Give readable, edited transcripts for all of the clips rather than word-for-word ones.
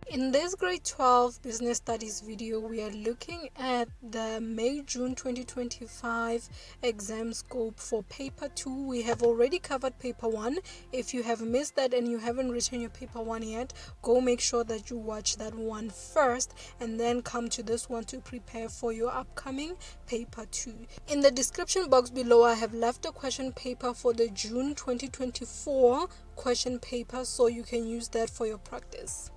In this grade 12 business studies video, we are looking at the May-June 2025 exam scope for paper 2. We have already covered paper 1. If you have missed that and you haven't written your paper 1 yet, go make sure that you watch that one first and then come to this one to prepare for your upcoming paper 2. In the description box below, I have left a question paper for the June 2024 question paper, so you can use that for your practice.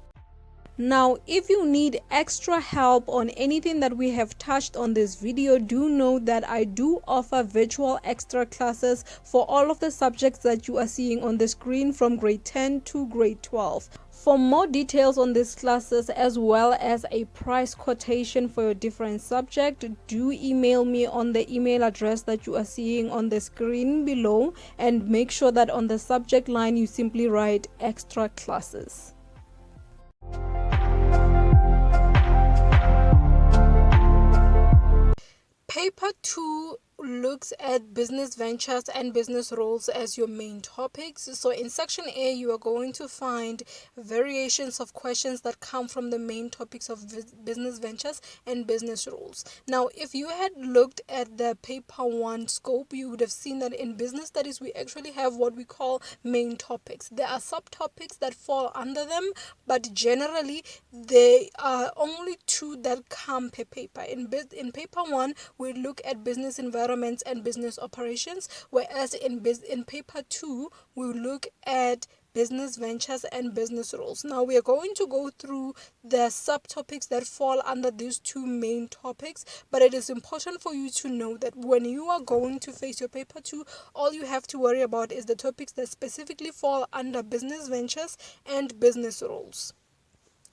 Now, if you need extra help on anything that we have touched on this video, do know that I do offer virtual extra classes for all of the subjects that you are seeing on the screen from grade 10 to grade 12. For more details on these classes as well as a price quotation for your different subject, do email me on the email address that you are seeing on the screen below, and make sure that on the subject line you simply write extra classes. Paper 2 looks at business ventures and business roles as your main topics. So in section A, you are going to find variations of questions that come from the main topics of business ventures and business roles. Now, if you had looked at the paper 1 scope, you would have seen that in business studies, we actually have what we call main topics. There are subtopics that fall under them, but generally, they are only 2 that come per paper. In paper 1, we look at business environments and business operations, whereas in paper 2 we look at business ventures and business roles. Now we are going to go through the subtopics that fall under these 2 main topics, but it is important for you to know that when you are going to face your paper 2, all you have to worry about is the topics that specifically fall under business ventures and business roles.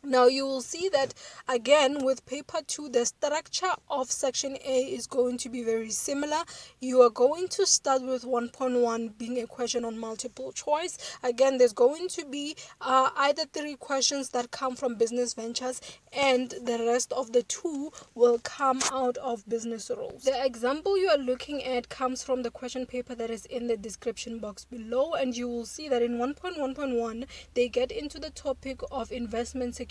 Now you will see that again with paper 2, the structure of section A is going to be very similar. You are going to start with 1.1 being a question on multiple choice. Again, there's going to be either 3 questions that come from business ventures, and the rest of the 2 will come out of business roles. The example you are looking at comes from the question paper that is in the description box below, and you will see that in 1.1.1 they get into the topic of investment securities,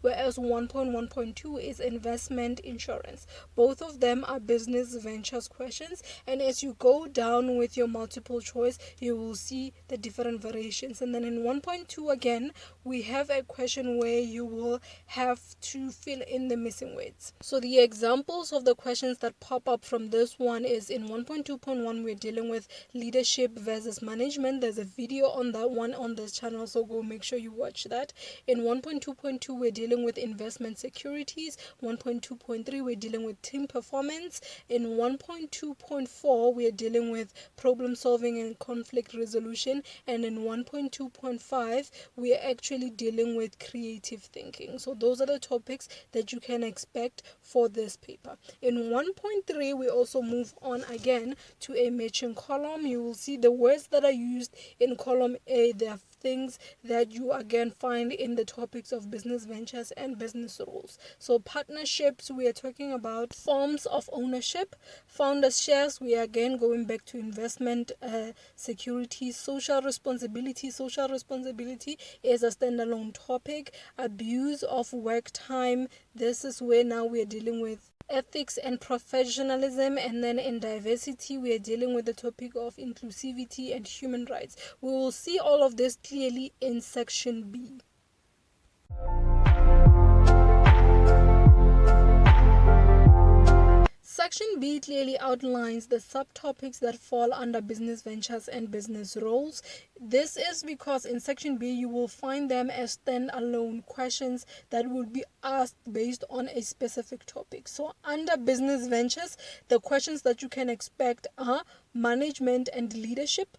whereas 1.1.2 is investment insurance. Both of them are business ventures questions, and as you go down with your multiple choice, you will see the different variations. And then in 1.2 again, we have a question where you will have to fill in the missing words. So the examples of the questions that pop up from this one is in 1.2.1 we're dealing with leadership versus management. There's a video on that one on this channel, so go make sure you watch that. In 1.2.2 we're dealing with investment securities. 1.2.3 we're dealing with team performance. In 1.2.4 we're dealing with problem solving and conflict resolution, and in 1.2.5 we are actually dealing with creative thinking. So those are the topics that you can expect for this paper. In 1.3 we also move on again to a matching column. You will see the words that are used in column A. They are things that you again find in the topics of business ventures and business roles. So partnerships, we are talking about forms of ownership. Founders shares, we are again going back to investment securities. Social responsibility is a standalone topic. Abuse of work time, this is where now we are dealing with ethics and professionalism. And then in diversity we are dealing with the topic of inclusivity and human rights. We will see all of this clearly in section B. Section B clearly outlines the subtopics that fall under business ventures and business roles. This is because in section B you will find them as standalone questions that will be asked based on a specific topic. So under business ventures, the questions that you can expect are management and leadership.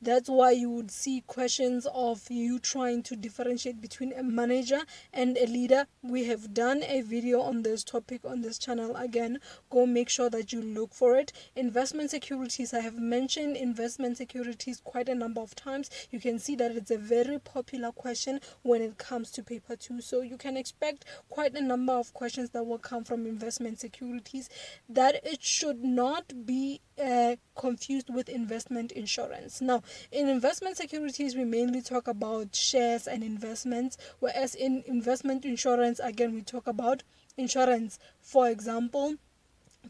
That's why you would see questions of you trying to differentiate between a manager and a leader. We have done a video on this topic on this channel. Again, go make sure that you look for it. Investment securities, I have mentioned investment securities quite a number of times. You can see that it's a very popular question when it comes to paper 2. So you can expect quite a number of questions that will come from investment securities. That it should not be confused with investment insurance. Now, in investment securities, we mainly talk about shares and investments, whereas in investment insurance, again, we talk about insurance. For example,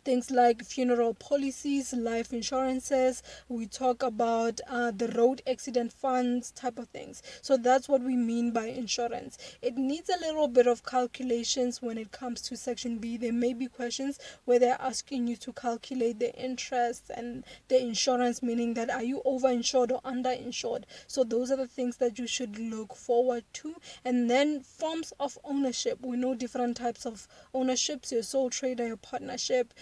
things like funeral policies, life insurances. We talk about the road accident funds type of things. So that's what we mean by insurance. It needs a little bit of calculations when it comes to section B. There may be questions where they're asking you to calculate the interest and the insurance, meaning that are you overinsured or underinsured. So those are the things that you should look forward to. And then forms of ownership. We know different types of ownerships: your sole trader, your partnership,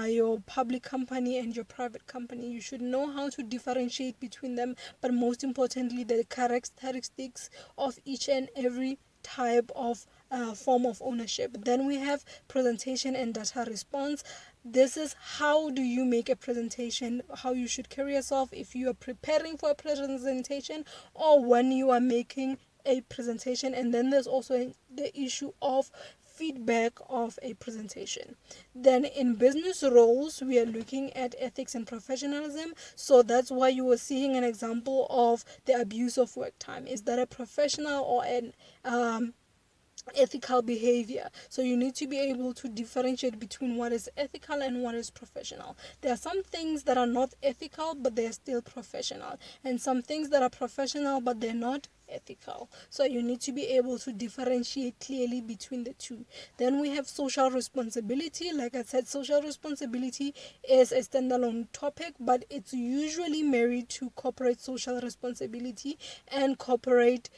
your public company, and your private company. You should know how to differentiate between them, but most importantly, the characteristics of each and every type of form of ownership. Then we have presentation and data response. This is how do you make a presentation, how you should carry yourself if you are preparing for a presentation or when you are making a presentation. And then there's also the issue of feedback of a presentation. Then in business roles, we are looking at ethics and professionalism. So that's why you were seeing an example of the abuse of work time. Is that a professional or an ethical behavior? So you need to be able to differentiate between what is ethical and what is professional. There are some things that are not ethical but they're still professional, and some things that are professional but they're not ethical. So you need to be able to differentiate clearly between the two. Then we have social responsibility. Like I said, social responsibility is a standalone topic, but it's usually married to corporate social responsibility and corporate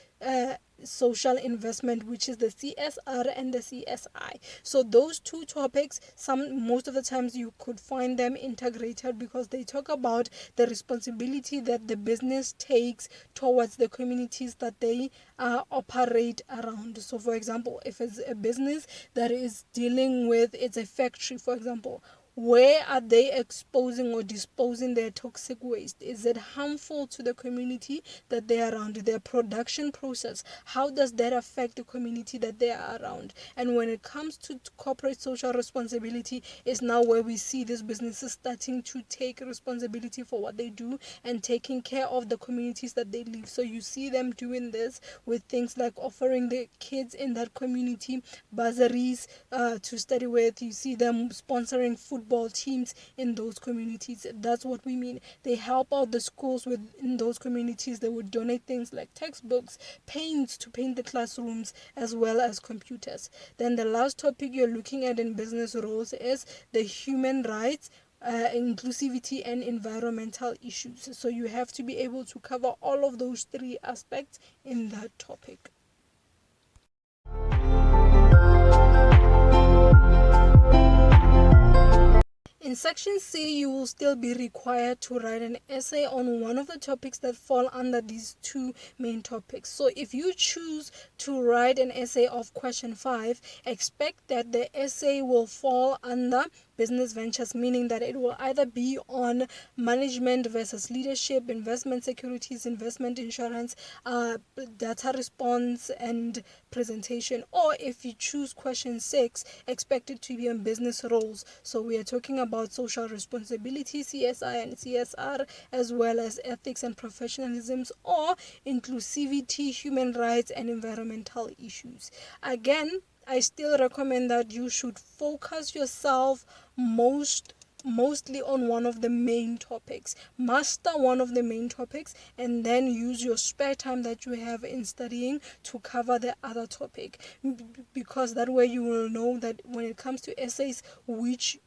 social investment, which is the CSR and the CSI. So those two topics, most of the times you could find them integrated because they talk about the responsibility that the business takes towards the communities that they operate around. So for example, if it's a business that is dealing with, it's a factory, for example, where are they exposing or disposing their toxic waste? Is it harmful to the community that they are around? Their production process, how does that affect the community that they are around? And when it comes to corporate social responsibility, is now where we see these businesses starting to take responsibility for what they do and taking care of the communities that they live. So you see them doing this with things like offering the kids in that community bursaries to study with. You see them sponsoring football teams in those communities. That's what we mean. They help out the schools in those communities. They would donate things like textbooks, paints to paint the classrooms, as well as computers. Then the last topic you're looking at in business roles is the human rights, inclusivity, and environmental issues. So you have to be able to cover all of those three aspects in that topic. In section C, you will still be required to write an essay on one of the topics that fall under these two main topics. So if you choose to write an essay of question 5, expect that the essay will fall under business ventures, meaning that it will either be on management versus leadership, investment securities, investment insurance, data response, and presentation. Or if you choose question 6, expect it to be on business roles. So we are talking about social responsibility, CSI and CSR, as well as ethics and professionalisms, or inclusivity, human rights, and environmental issues. Again, I still recommend that you should focus yourself mostly on one of the main topics. Master one of the main topics and then use your spare time that you have in studying to cover the other topic, because that way you will know that when it comes to essays, which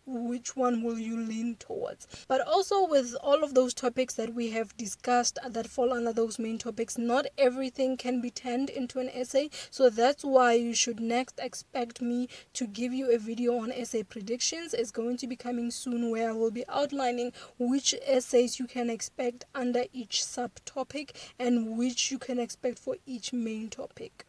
one will you lean towards. But also, with all of those topics that we have discussed that fall under those main topics, not everything can be turned into an essay. So that's why you should next expect me to give you a video on essay predictions. It's going to be coming soon, where I will be outlining which essays you can expect under each subtopic and which you can expect for each main topic.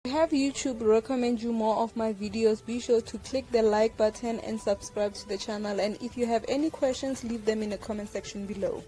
To have YouTube recommend you more of my videos, be sure to click the like button and subscribe to the channel. And if you have any questions, leave them in the comment section below.